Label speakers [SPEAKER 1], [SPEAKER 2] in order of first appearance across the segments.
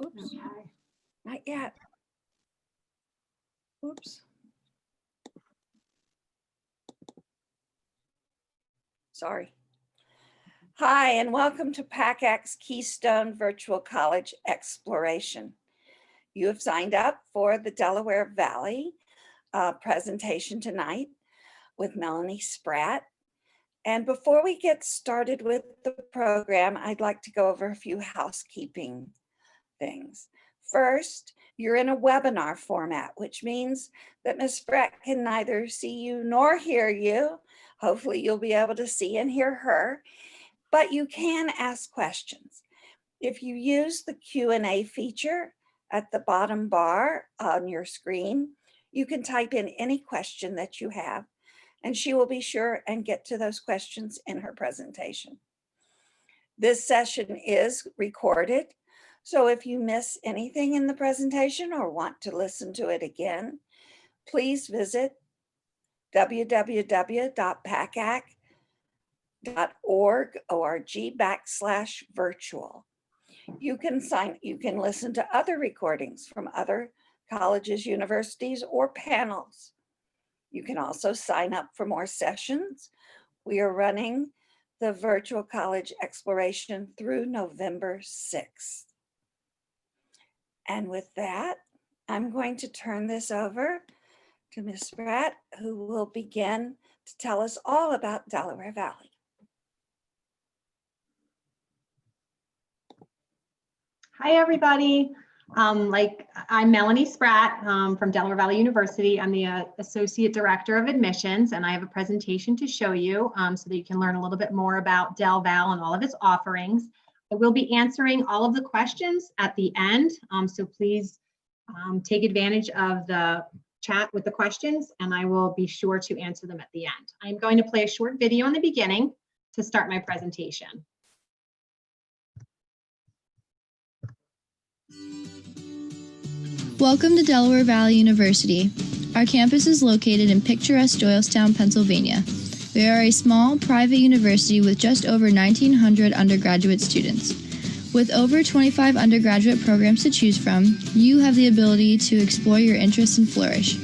[SPEAKER 1] Oops,
[SPEAKER 2] Okay.
[SPEAKER 1] not yet. Oops. Sorry. Hi, and welcome to PACAC's Keystone Virtual College Exploration. You have signed up for the Delaware Valley presentation tonight with Melanie Spratt. And before we get started with the program, I'd like to go over a few housekeeping things. First, you're in a webinar format, which means that Ms. Spratt can neither see you nor hear you. Hopefully you'll be able to see and hear her, but you can ask questions. If you use the Q&A feature at the bottom bar on your screen, you can type in any question that you have, and she will be sure and get to those questions in her presentation. This session is recorded, so if you miss anything in the presentation or want to listen to it again, please visit www.pacac.org/virtual. You can listen to other recordings from other colleges, universities, or panels. You can also sign up for more sessions. We are running the virtual college exploration through November 6th. And with that, I'm going to turn this over to Ms. Spratt, who will begin to tell us all about Delaware Valley.
[SPEAKER 2] Hi, everybody. I'm Melanie Spratt from Delaware Valley University. I'm the Associate Director of Admissions, and I have a presentation to show you so that you can learn a little bit more about Del Val and all of its offerings. I will be answering all of the questions at the end, so please take advantage of the chat with the questions, and I will be sure to answer them at the end. I'm going to play a short video in the beginning to start my presentation.
[SPEAKER 3] Welcome to Delaware Valley University. Our campus is located in picturesque Doylestown, Pennsylvania. We are a small, private university with just over 1,900 undergraduate students. With over 25 undergraduate programs to choose from, you have the ability to explore your interests and flourish.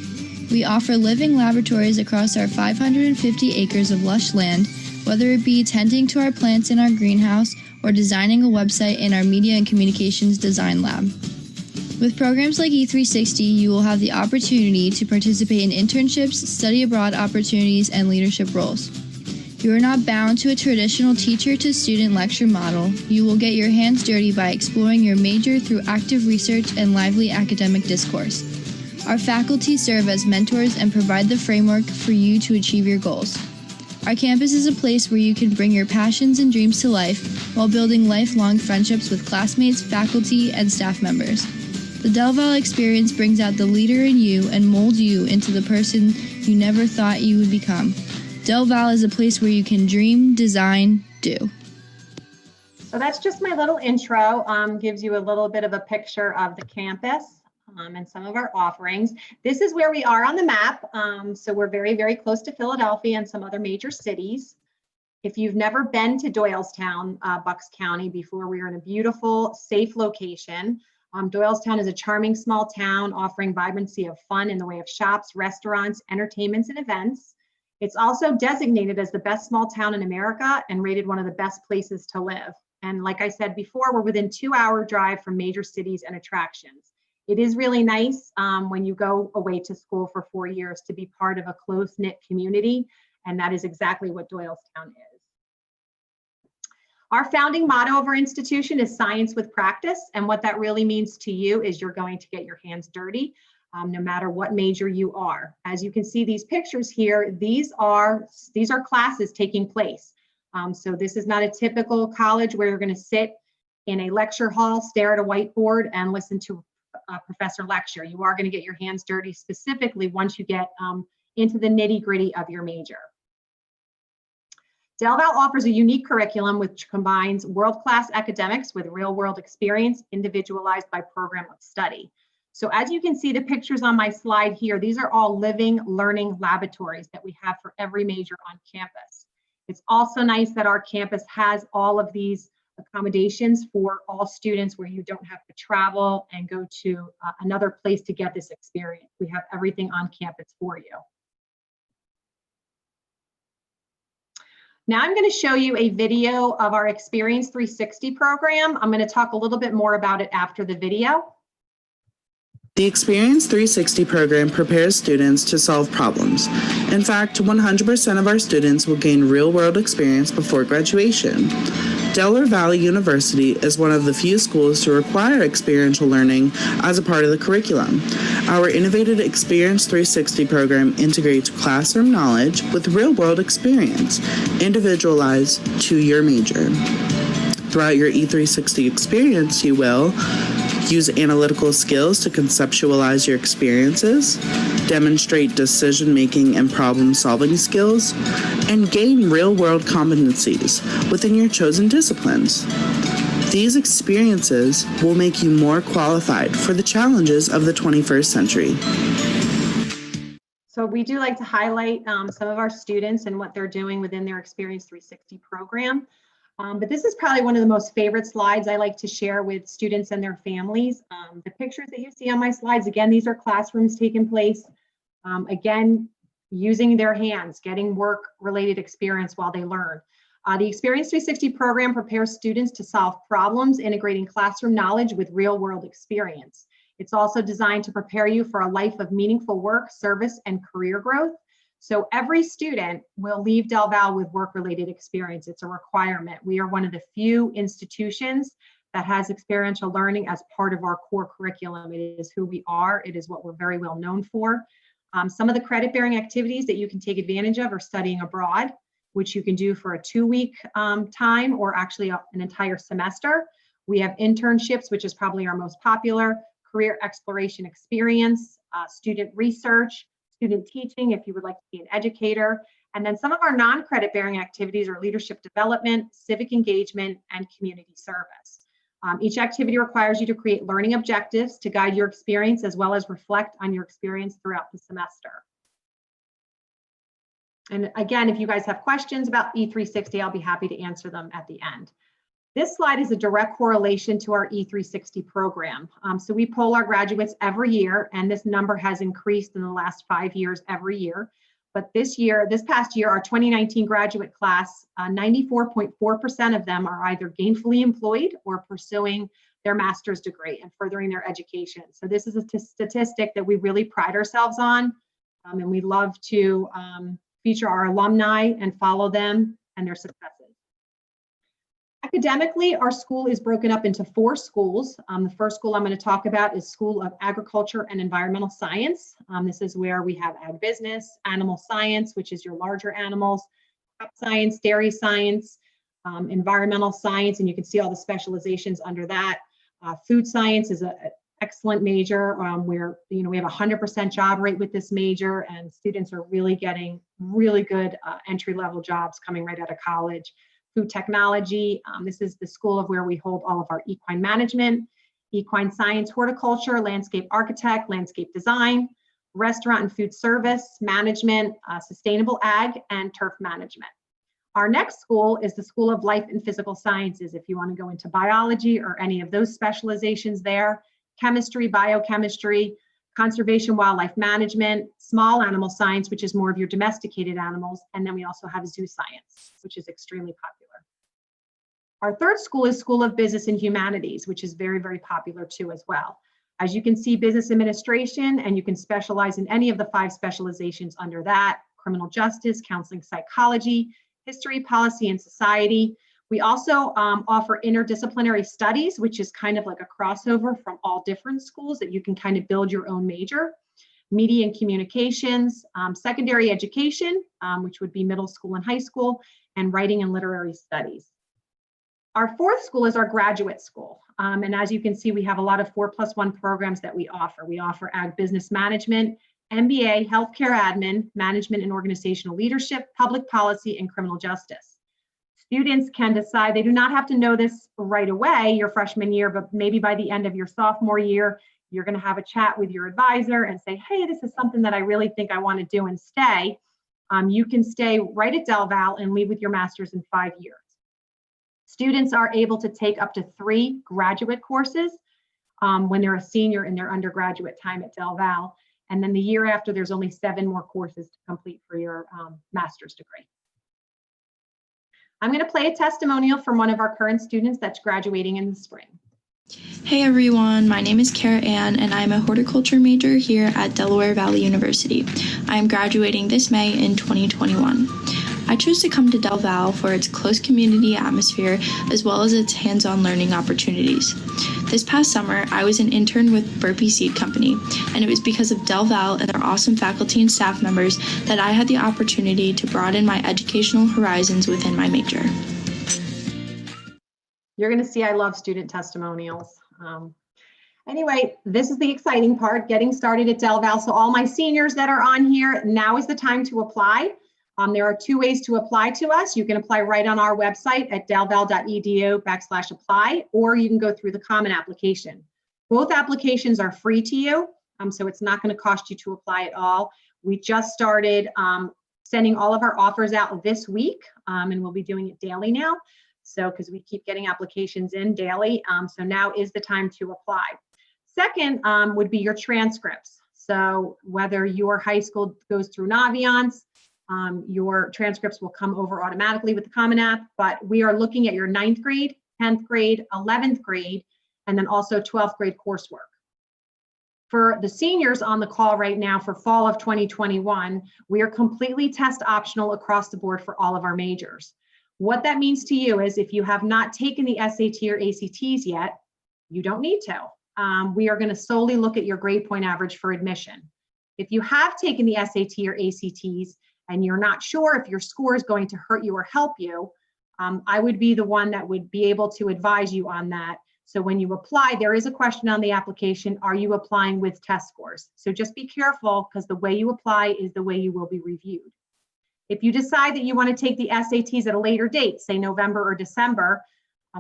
[SPEAKER 3] We offer living laboratories across our 550 acres of lush land, whether it be tending to our plants in our greenhouse or designing a website in our Media and Communications Design Lab. With programs like E360, you will have the opportunity to participate in internships, study abroad opportunities, and leadership roles. You are not bound to a traditional teacher-to-student lecture model. You will get your hands dirty by exploring your major through active research and lively academic discourse. Our faculty serve as mentors and provide the framework for you to achieve your goals. Our campus is a place where you can bring your passions and dreams to life while building lifelong friendships with classmates, faculty, and staff members. The Del Val experience brings out the leader in you and molds you into the person you never thought you would become. Del Val is a place where you can dream, design, do.
[SPEAKER 2] So that's just my little intro, gives you a little bit of a picture of the campus and some of our offerings. This is where we are on the map. So we're very, very close to Philadelphia and some other major cities. If you've never been to Doylestown, Bucks County before, we are in a beautiful, safe location. Doylestown is a charming small town offering vibrancy of fun in the way of shops, restaurants, entertainments, and events. It's also designated as the best small town in America and rated one of the best places to live. And like I said before, we're within 2-hour drive from major cities and attractions. It is really nice when you go away to school for 4 years to be part of a close-knit community, and that is exactly what Doylestown is. Our founding motto of our institution is science with practice. And what that really means to you is you're going to get your hands dirty no matter what major you are. As you can see these pictures here, these are classes taking place. So this is not a typical college where you're going to sit in a lecture hall, stare at a whiteboard, and listen to a professor lecture. You are going to get your hands dirty specifically once you get into the nitty-gritty of your major. Del Val offers a unique curriculum which combines world-class academics with real-world experience individualized by program of study. So as you can see the pictures on my slide here, these are all living learning laboratories that we have for every major on campus. It's also nice that our campus has all of these accommodations for all students where you don't have to travel and go to another place to get this experience. We have everything on campus for you. Now I'm going to show you a video of our Experience 360 program. I'm going to talk a little bit more about it after the video.
[SPEAKER 4] The Experience 360 program prepares students to solve problems. In fact, 100% of our students will gain real-world experience before graduation. Delaware Valley University is one of the few schools to require experiential learning as a part of the curriculum. Our innovative Experience 360 program integrates classroom knowledge with real-world experience, individualized to your major. Throughout your E360 experience, you will use analytical skills to conceptualize your experiences, demonstrate decision-making and problem-solving skills, and gain real-world competencies within your chosen disciplines. These experiences will make you more qualified for the challenges of the 21st century.
[SPEAKER 2] So we do like to highlight some of our students and what they're doing within their Experience 360 program. But this is probably one of the most favorite slides I like to share with students and their families. The pictures that you see on my slides, again, these are classrooms taking place. Again, using their hands, getting work-related experience while they learn. The Experience 360 program prepares students to solve problems, integrating classroom knowledge with real-world experience. It's also designed to prepare you for a life of meaningful work, service, and career growth. So every student will leave Del Val with work-related experience. It's a requirement. We are one of the few institutions that has experiential learning as part of our core curriculum. It is who we are. It is what we're very well known for. Some of the credit-bearing activities that you can take advantage of are studying abroad, which you can do for a 2-week time or actually an entire semester. We have internships, which is probably our most popular, career exploration experience, student research, student teaching if you would like to be an educator. And then some of our non-credit bearing activities are leadership development, civic engagement, and community service. Each activity requires you to create learning objectives to guide your experience as well as reflect on your experience throughout the semester. And again, if you guys have questions about E360, I'll be happy to answer them at the end. This slide is a direct correlation to our E360 program. So we poll our graduates every year, and this number has increased in the last 5 years every year. But this past year, our 2019 graduate class, 94.4% of them are either gainfully employed or pursuing their master's degree and furthering their education. So this is a statistic that we really pride ourselves on, and we love to feature our alumni and follow them and their successes. Academically, our school is broken up into 4 schools. The first school I'm going to talk about is School of Agriculture and Environmental Science. This is where we have ag business, animal science, which is your larger animals, crop science, dairy science, environmental science, and you can see all the specializations under that. Food science is an excellent major where we have a 100% job rate with this major, and students are really getting really good entry-level jobs coming right out of college. Food technology, this is the school of where we hold all of our equine management, equine science, horticulture, landscape architect, landscape design, restaurant and food service, management, sustainable ag, and turf management. Our next school is the School of Life and Physical Sciences, if you want to go into biology or any of those specializations there, chemistry, biochemistry, conservation, wildlife management, small animal science, which is more of your domesticated animals, and then we also have zoo science, which is extremely popular. Our third school is School of Business and Humanities, which is very, very popular too as well. As you can see, business administration, and you can specialize in any of the 5 specializations under that: criminal justice, counseling psychology, history, policy, and society. We also offer interdisciplinary studies, which is kind of like a crossover from all different schools that you can kind of build your own major. Media and communications, secondary education, which would be middle school and high school, and writing and literary studies. Our fourth school is our graduate school. And as you can see, we have a lot of 4+1 programs that we offer. We offer ag business management, MBA, healthcare admin, management and organizational leadership, public policy, and criminal justice. Students can decide, they do not have to know this right away your freshman year, but maybe by the end of your sophomore year, you're going to have a chat with your advisor and say, hey, this is something that I really think I want to do and stay. You can stay right at Del Val and leave with your master's in 5 years. Students are able to take up to 3 graduate courses when they're a senior in their undergraduate time at Del Val. And then the year after, there's only 7 more courses to complete for your master's degree. I'm going to play a testimonial from one of our current students that's graduating in the spring.
[SPEAKER 5] Hey everyone, my name is Kara Ann and I'm a horticulture major here at Delaware Valley University. I am graduating this May in 2021. I chose to come to Del Val for its close community atmosphere as well as its hands-on learning opportunities. This past summer, I was an intern with Burpee Seed Company, and it was because of Del Val and their awesome faculty and staff members that I had the opportunity to broaden my educational horizons within my major.
[SPEAKER 2] You're going to see I love student testimonials. Anyway, this is the exciting part, getting started at Del Val. So all my seniors that are on here, now is the time to apply. There are 2 ways to apply to us. You can apply right on our website at delval.edu/apply, or you can go through the common application. Both applications are free to you, so it's not going to cost you to apply at all. We just started sending all of our offers out this week, and we'll be doing it daily now. So, because we keep getting applications in daily, so now is the time to apply. Second would be your transcripts. So whether your high school goes through Naviance, your transcripts will come over automatically with the Common App, but we are looking at your 9th grade, 10th grade, 11th grade, and then also 12th grade coursework. For the seniors on the call right now for fall of 2021, we are completely test optional across the board for all of our majors. What that means to you is if you have not taken the SAT or ACTs yet, you don't need to. We are going to solely look at your grade point average for admission. If you have taken the SAT or ACTs and you're not sure if your score is going to hurt you or help you, I would be the one that would be able to advise you on that. So when you apply, there is a question on the application, are you applying with test scores? So just be careful, because the way you apply is the way you will be reviewed. If you decide that you want to take the SATs at a later date, say November or December,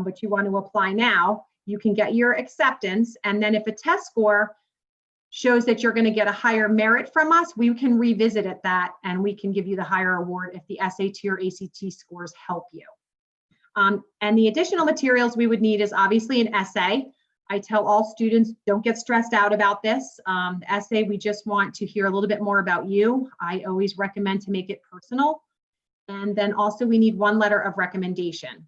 [SPEAKER 2] but you want to apply now, you can get your acceptance. And then if a test score shows that you're going to get a higher merit from us, we can revisit at that and we can give you the higher award if the SAT or ACT scores help you. And the additional materials we would need is obviously an essay. I tell all students, don't get stressed out about this. The essay, we just want to hear a little bit more about you. I always recommend to make it personal. And then also we need 1 letter of recommendation.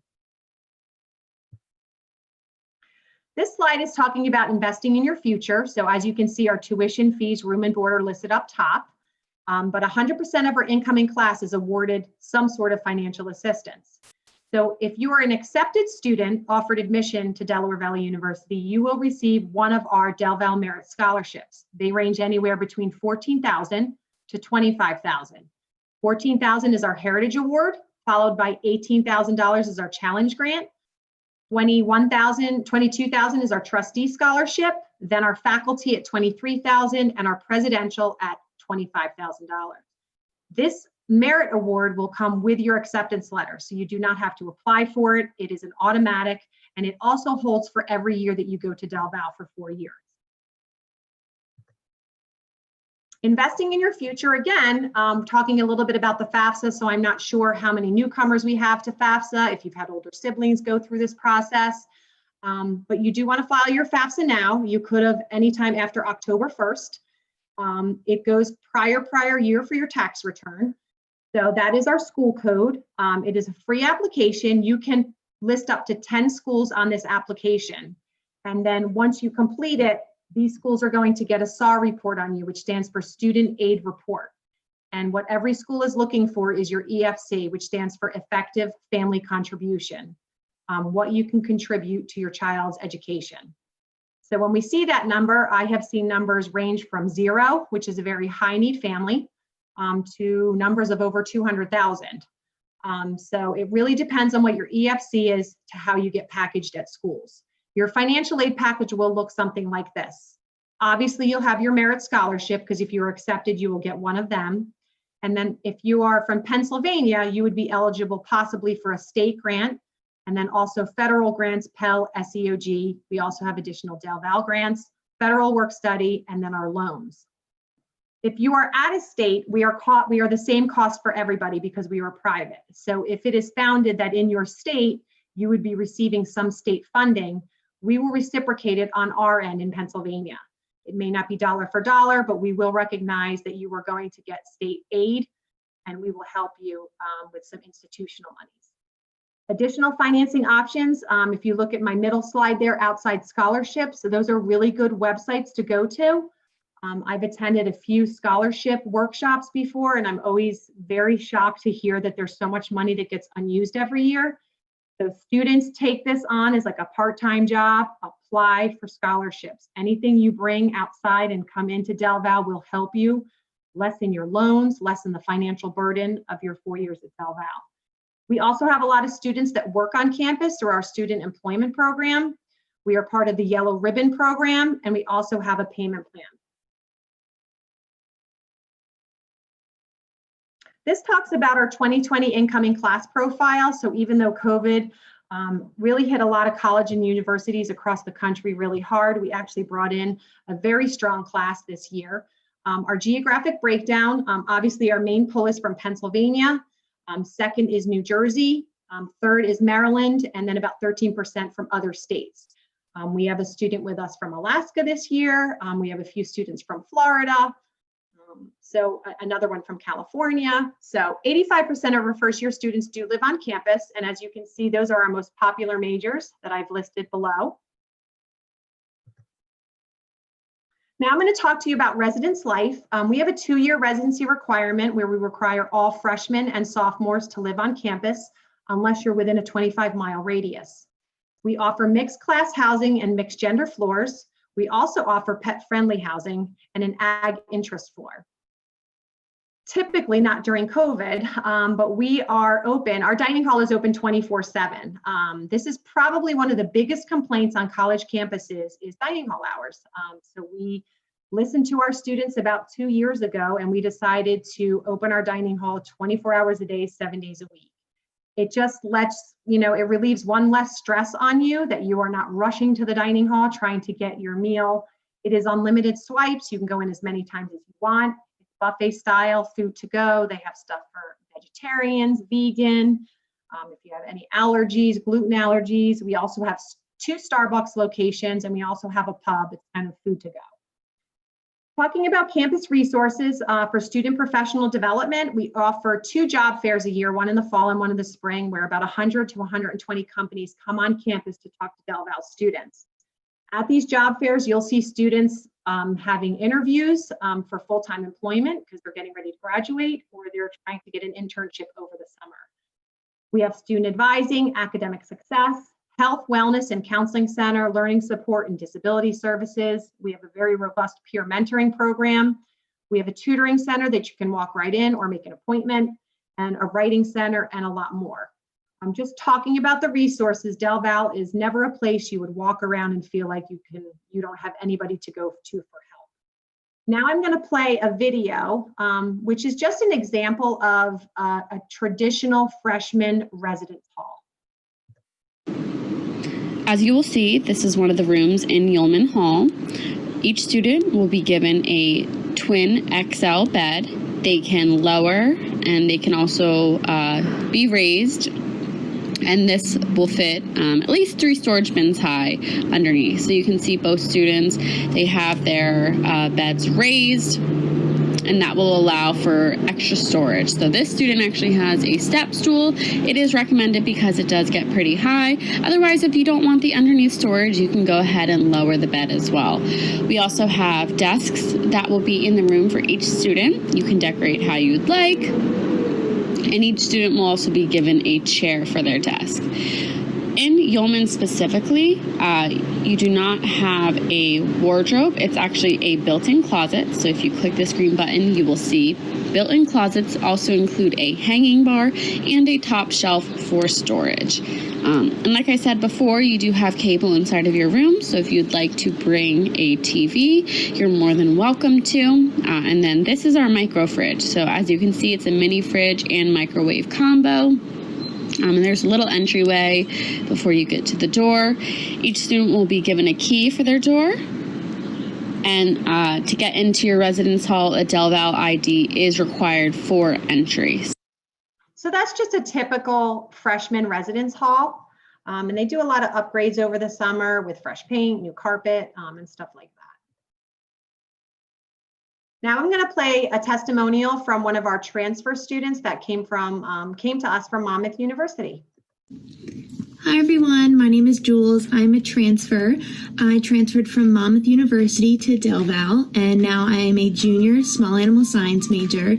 [SPEAKER 2] This slide is talking about investing in your future. So as you can see, our tuition, fees, room and board are listed up top. But 100% of our incoming class is awarded some sort of financial assistance. So if you are an accepted student offered admission to Delaware Valley University, you will receive one of our Del Val Merit Scholarships. They range anywhere between $14,000 to $25,000. $14,000 is our Heritage Award, followed by $18,000 is our Challenge Grant. $22,000 is our Trustee Scholarship, then our Faculty at $23,000 and our Presidential at $25,000. This Merit Award will come with your acceptance letter, so you do not have to apply for it. It is an automatic, and it also holds for every year that you go to Del Val for 4 years. Investing in your future, again, talking a little bit about the FAFSA, so I'm not sure how many newcomers we have to FAFSA, if you've had older siblings go through this process, but you do want to file your FAFSA now. You could have anytime after October 1st. It goes prior year for your tax return. So that is our school code. It is a free application. You can list up to 10 schools on this application. And then once you complete it, these schools are going to get a SAW report on you, which stands for Student Aid Report. And what every school is looking for is your EFC, which stands for Effective Family Contribution, what you can contribute to your child's education. So when we see that number, I have seen numbers range from 0, which is a very high need family, to numbers of over 200,000. So it really depends on what your EFC is to how you get packaged at schools. Your financial aid package will look something like this. Obviously, you'll have your merit scholarship, because if you're accepted, you will get one of them. And then if you are from Pennsylvania, you would be eligible possibly for a state grant, and then also federal grants, Pell, SEOG. We also have additional Del Val grants, federal work study, and then our loans. If you are out of state, we are the same cost for everybody because we are private. So if it is founded that in your state you would be receiving some state funding, we will reciprocate it on our end in Pennsylvania. It may not be dollar for dollar, but we will recognize that you are going to get state aid, and we will help you with some institutional monies. Additional financing options, if you look at my middle slide there, outside scholarships, so those are really good websites to go to. I've attended a few scholarship workshops before, and I'm always very shocked to hear that there's so much money that gets unused every year. So students take this on as like a part-time job, apply for scholarships. Anything you bring outside and come into Del Val will help you lessen your loans, lessen the financial burden of your 4 years at Del Val. We also have a lot of students that work on campus through our student employment program. We are part of the Yellow Ribbon program, and we also have a payment plan. This talks about our 2020 incoming class profile. So even though COVID really hit a lot of college and universities across the country really hard, we actually brought in a very strong class this year. Our geographic breakdown, obviously our main pull is from Pennsylvania. Second is New Jersey. Third is Maryland, and then about 13% from other states. We have a student with us from Alaska this year. We have a few students from Florida. So another one from California. So 85% of our first year students do live on campus. And as you can see, those are our most popular majors that I've listed below. Now I'm going to talk to you about residence life. We have a 2-year residency requirement where we require all freshmen and sophomores to live on campus unless you're within a 25-mile radius. We offer mixed class housing and mixed gender floors. We also offer pet-friendly housing and an ag interest floor. Typically not during COVID, but we are open. Our dining hall is open 24/7. This is probably one of the biggest complaints on college campuses is dining hall hours. So we listened to our students about 2 years ago, and we decided to open our dining hall 24 hours a day, 7 days a week. It just lets, it relieves one less stress on you that you are not rushing to the dining hall trying to get your meal. It is unlimited swipes. You can go in as many times as you want. It's buffet style, food to go. They have stuff for vegetarians, vegan. If you have any allergies, gluten allergies, we also have 2 Starbucks locations, and we also have a pub. It's kind of food to go. Talking about campus resources for student professional development, we offer 2 job fairs a year, one in the fall and one in the spring, where about 100 to 120 companies come on campus to talk to Del Val students. At these job fairs, you'll see students having interviews for full-time employment because they're getting ready to graduate, or they're trying to get an internship over the summer. We have student advising, academic success, health, wellness, and counseling center, learning support and disability services. We have a very robust peer mentoring program. We have a tutoring center that you can walk right in or make an appointment, and a writing center, and a lot more. I'm just talking about the resources. Del Val is never a place you would walk around and feel like you don't have anybody to go to for help. Now I'm going to play a video, which is just an example of a traditional freshman residence hall.
[SPEAKER 6] As you will see, this is one of the rooms in Yeoman Hall. Each student will be given a twin XL bed. They can lower and they can also be raised. And this will fit at least 3 storage bins high underneath. So you can see both students, they have their beds raised, and that will allow for extra storage. So this student actually has a step stool. It is recommended because it does get pretty high. Otherwise, if you don't want the underneath storage, you can go ahead and lower the bed as well. We also have desks that will be in the room for each student. You can decorate how you'd like. And each student will also be given a chair for their desk. In Yeoman specifically, you do not have a wardrobe. It's actually a built-in closet. So if you click this green button, you will see built-in closets also include a hanging bar and a top shelf for storage. And like I said before, you do have cable inside of your room. So if you'd like to bring a TV, you're more than welcome to. And then this is our micro fridge. So as you can see, it's a mini fridge and microwave combo. And there's a little entryway before you get to the door. Each student will be given a key for their door. And to get into your residence hall, a Del Val ID is required for entry.
[SPEAKER 2] So that's just a typical freshman residence hall. And they do a lot of upgrades over the summer with fresh paint, new carpet, and stuff like that. Now I'm going to play a testimonial from one of our transfer students that came to us from Monmouth University.
[SPEAKER 7] Hi everyone, my name is Jules. I'm a transfer. I transferred from Monmouth University to Del Val, and now I am a junior small animal science major.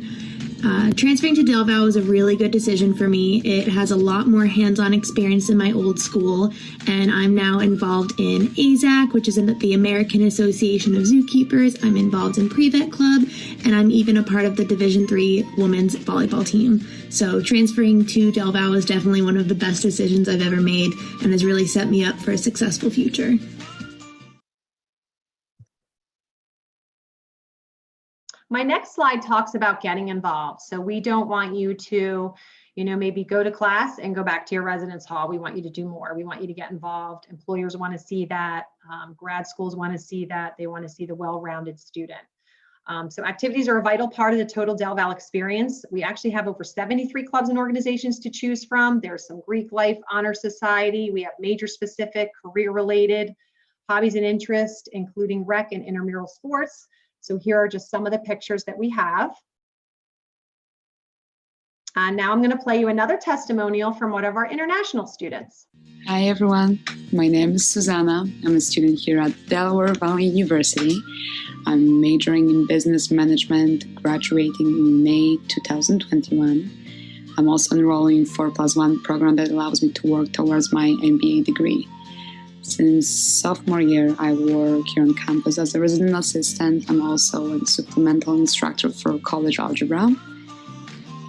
[SPEAKER 7] Transferring to Del Val was a really good decision for me. It has a lot more hands-on experience than my old school, and I'm now involved in AZAC, which is the American Association of Zookeepers. I'm involved in Pre-Vet Club, and I'm even a part of the Division III women's volleyball team. So transferring to Del Val was definitely one of the best decisions I've ever made and has really set me up for a successful future.
[SPEAKER 2] My next slide talks about getting involved. So we don't want you to, maybe go to class and go back to your residence hall. We want you to do more. We want you to get involved. Employers want to see that. Grad schools want to see that. They want to see the well-rounded student. So activities are a vital part of the total Del Val experience. We actually have over 73 clubs and organizations to choose from. There's some Greek life, honor society. We have major specific, career-related, hobbies and interests, including rec and intramural sports. So here are just some of the pictures that we have. And now I'm going to play you another testimonial from one of our international students.
[SPEAKER 8] Hi everyone, my name is Susanna. I'm a student here at Delaware Valley University. I'm majoring in business management, graduating in May 2021. I'm also enrolling in 4+1 program that allows me to work towards my MBA degree. Since sophomore year, I work here on campus as a resident assistant. I'm also a supplemental instructor for college algebra.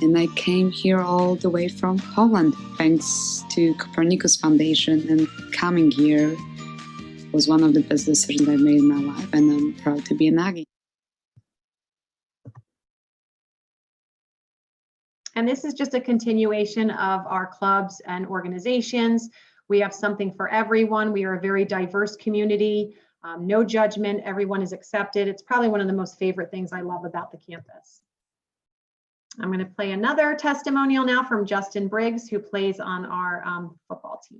[SPEAKER 8] And I came here all the way from Holland, thanks to Copernicus Foundation, and coming here was one of the best decisions I've made in my life, and I'm proud to be an Aggie.
[SPEAKER 2] And this is just a continuation of our clubs and organizations. We have something for everyone. We are a very diverse community, no judgment, everyone is accepted. It's probably one of the most favorite things I love about the campus. I'm going to play another testimonial now from Justin Briggs, who plays on our football team.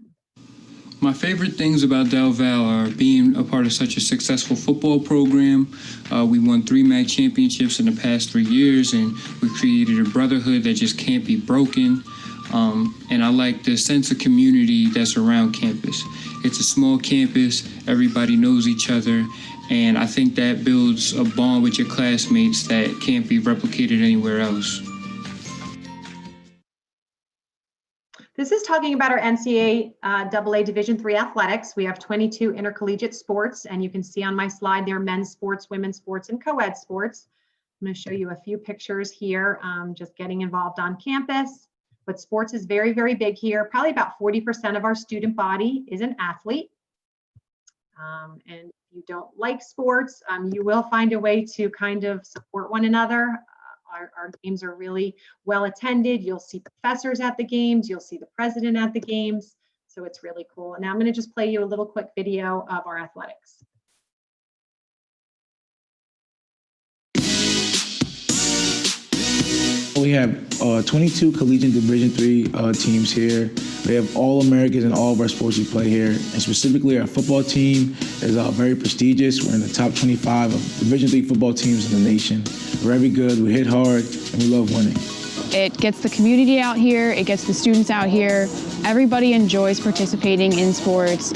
[SPEAKER 9] My favorite things about Del Val are being a part of such a successful football program. We won 3 MAC championships in the past 3 years, and we created a brotherhood that just can't be broken. And I like the sense of community that's around campus. It's a small campus, everybody knows each other, and I think that builds a bond with your classmates that can't be replicated anywhere else.
[SPEAKER 2] This is talking about our NCAA Division III athletics. We have 22 intercollegiate sports, and you can see on my slide there men's sports, women's sports, and co-ed sports. I'm going to show you a few pictures here, just getting involved on campus. But sports is very, very big here. Probably about 40% of our student body is an athlete. And if you don't like sports, you will find a way to kind of support one another. Our games are really well attended. You'll see professors at the games. You'll see the president at the games. So it's really cool. And now I'm going to just play you a little quick video of our athletics.
[SPEAKER 10] We have 22 collegiate Division III teams here. We have all Americans in all of our sports we play here. And specifically, our football team is very prestigious. We're in the top 25 of Division III football teams in the nation. We're very good, we hit hard, and we love winning.
[SPEAKER 11] It gets the community out here, it gets the students out here. Everybody enjoys participating in sports.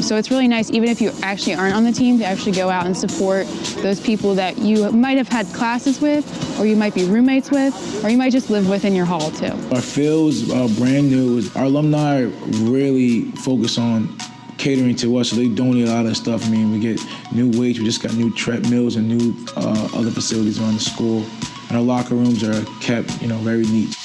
[SPEAKER 11] So it's really nice, even if you actually aren't on the team, to actually go out and support those people that you might have had classes with, or you might be roommates with, or you might just live with in your hall too.
[SPEAKER 10] Our field's brand new. Our alumni really focus on catering to us, so they donate a lot of stuff. I mean, we get new weights, we just got new treadmills and new other facilities around the school. And our locker rooms are kept, very neat.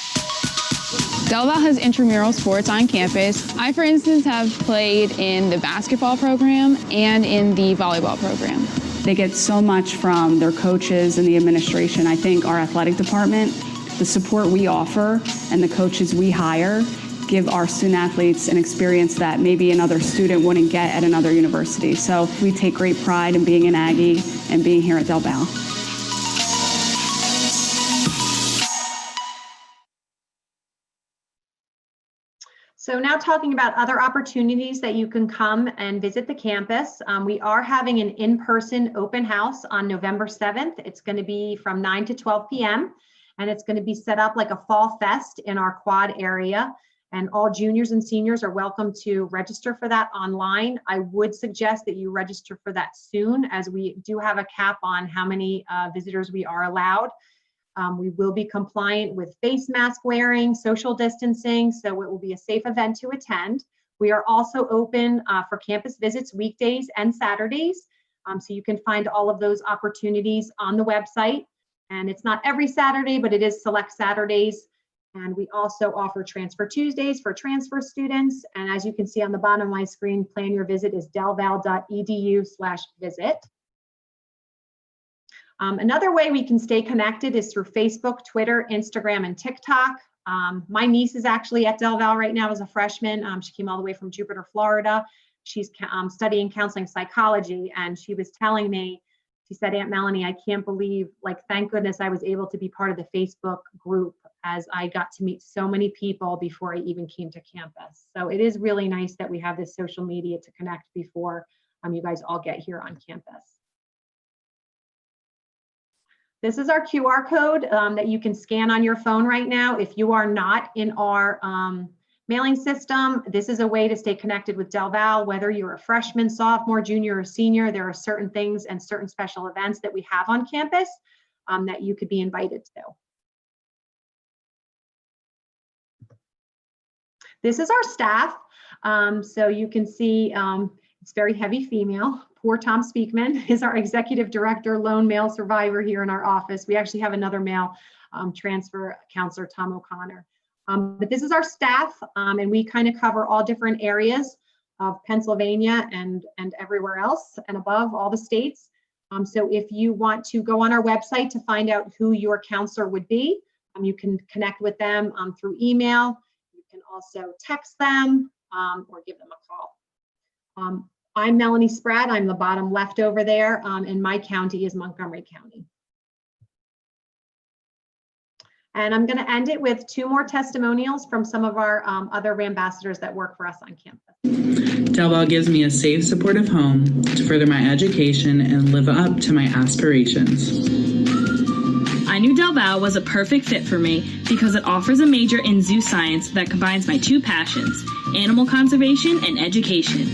[SPEAKER 11] Del Val has intramural sports on campus. I, for instance, have played in the basketball program and in the volleyball program.
[SPEAKER 12] They get so much from their coaches and the administration. I think our athletic department, the support we offer and the coaches we hire give our student athletes an experience that maybe another student wouldn't get at another university. So we take great pride in being an Aggie and being here at Del Val.
[SPEAKER 2] So now talking about other opportunities that you can come and visit the campus. We are having an in-person open house on November 7th. It's going to be from 9 to 12 p.m. and it's going to be set up like a fall fest in our quad area. And all juniors and seniors are welcome to register for that online. I would suggest that you register for that soon, as we do have a cap on how many visitors we are allowed. We will be compliant with face mask wearing, social distancing, so it will be a safe event to attend. We are also open for campus visits weekdays and Saturdays, so you can find all of those opportunities on the website. And it's not every Saturday, but it is select Saturdays. And we also offer Transfer Tuesdays for transfer students. And as you can see on the bottom of my screen, plan your visit is delval.edu/visit. Another way we can stay connected is through Facebook, Twitter, Instagram, and TikTok. My niece is actually at Del Val right now as a freshman. She came all the way from Jupiter, Florida. She's studying counseling psychology, and she was telling me, she said, Aunt Melanie, I can't believe, like, thank goodness I was able to be part of the Facebook group, as I got to meet so many people before I even came to campus. So it is really nice that we have this social media to connect before you guys all get here on campus. This is our QR code that you can scan on your phone right now. If you are not in our mailing system, this is a way to stay connected with Del Val, whether you're a freshman, sophomore, junior, or senior. There are certain things and certain special events that we have on campus that you could be invited to. This is our staff. So you can see it's very heavy female. Poor Tom Speakman is our executive director, lone male survivor here in our office. We actually have another male transfer counselor, Tom O'Connor. But this is our staff, and we kind of cover all different areas of Pennsylvania and everywhere else and above, all the states. So if you want to go on our website to find out who your counselor would be, you can connect with them through email. You can also text them or give them a call. I'm Melanie Spratt. I'm the bottom left over there, and my county is Montgomery County. And I'm going to end it with 2 more testimonials from some of our other ambassadors that work for us on campus.
[SPEAKER 4] Del Val gives me a safe, supportive home to further my education and live up to my aspirations.
[SPEAKER 13] I knew Del Val was a perfect fit for me because it offers a major in zoo science that combines my 2 passions, animal conservation and education.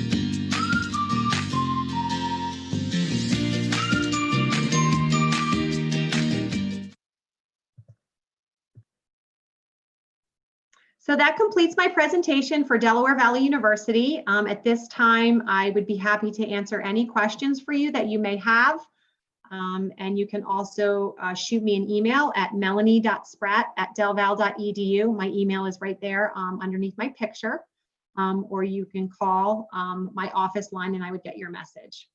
[SPEAKER 2] So that completes my presentation for Delaware Valley University. At this time, I would be happy to answer any questions for you that you may have. And you can also shoot me an email at melanie.spratt@delval.edu. My email is right there underneath my picture. Or you can call my office line and I would get your message.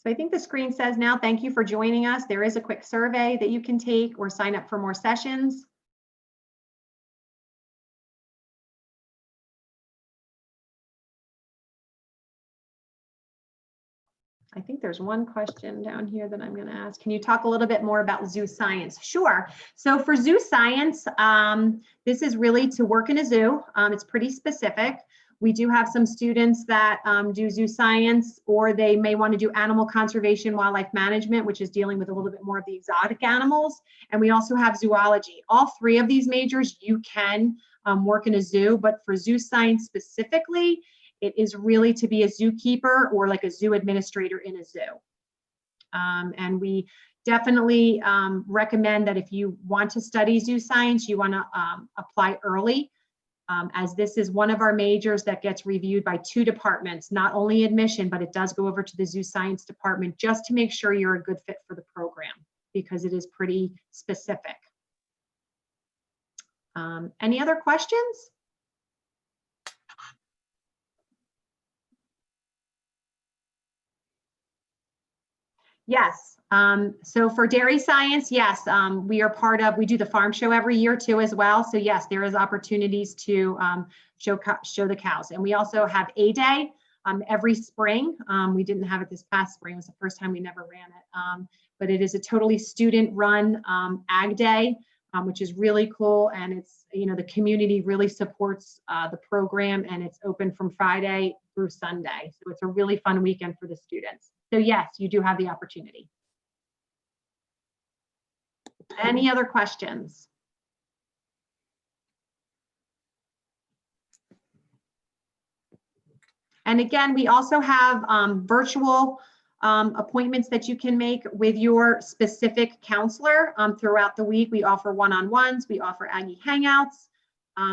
[SPEAKER 2] So I think the screen says now, thank you for joining us. There is a quick survey that you can take or sign up for more sessions. I think there's one question down here that I'm going to ask. Can you talk a little bit more about zoo science? Sure. So for zoo science, this is really to work in a zoo. It's pretty specific. We do have some students that do zoo science, or they may want to do animal conservation, wildlife management, which is dealing with a little bit more of the exotic animals. And we also have zoology. All 3 of these majors, you can work in a zoo, but for zoo science specifically, it is really to be a zookeeper or like a zoo administrator in a zoo. And we definitely recommend that if you want to study zoo science, you want to apply early. As this is one of our majors that gets reviewed by 2 departments, not only admission, but it does go over to the zoo science department just to make sure you're a good fit for the program, because it is pretty specific. Any other questions? Yes. So for dairy science, yes, we do the farm show every year too as well. So yes, there is opportunities to show the cows. And we also have A Day every spring. We didn't have it this past spring. It was the first time we never ran it. But it is a totally student run ag day, which is really cool. And it's, the community really supports the program, and it's open from Friday through Sunday. So it's a really fun weekend for the students. So yes, you do have the opportunity. Any other questions? And again, we also have virtual appointments that you can make with your specific counselor throughout the week. We offer one-on-ones, we offer Aggie Hangouts,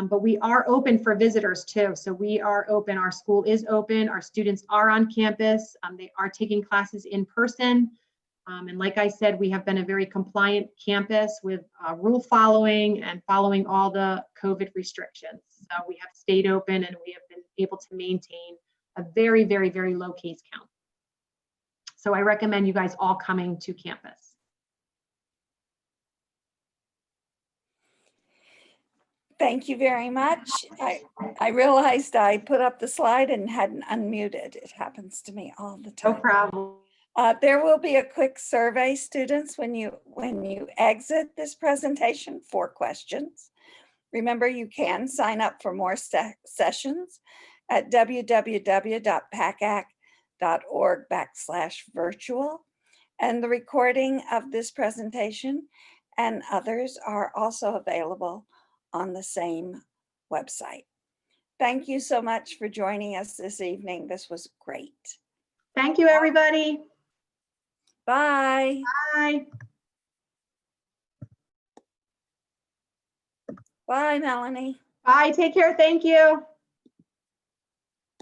[SPEAKER 2] but we are open for visitors too. So we are open, our school is open, our students are on campus, they are taking classes in person. And like I said, we have been a very compliant campus with rule following and following all the COVID restrictions. So we have stayed open, and we have been able to maintain a very, very, very low case count. So I recommend you guys all coming to campus.
[SPEAKER 1] Thank you very much. I realized I put up the slide and hadn't unmuted. It happens to me all the time.
[SPEAKER 2] No problem.
[SPEAKER 1] There will be a quick survey, students, when you exit this presentation, 4 questions. Remember, you can sign up for more sessions at www.pacac.org/virtual. And the recording of this presentation and others are also available on the same website. Thank you so much for joining us this evening. This was great.
[SPEAKER 2] Thank you, everybody.
[SPEAKER 1] Bye.
[SPEAKER 2] Bye.
[SPEAKER 1] Bye, Melanie.
[SPEAKER 2] Bye. Take care. Thank you.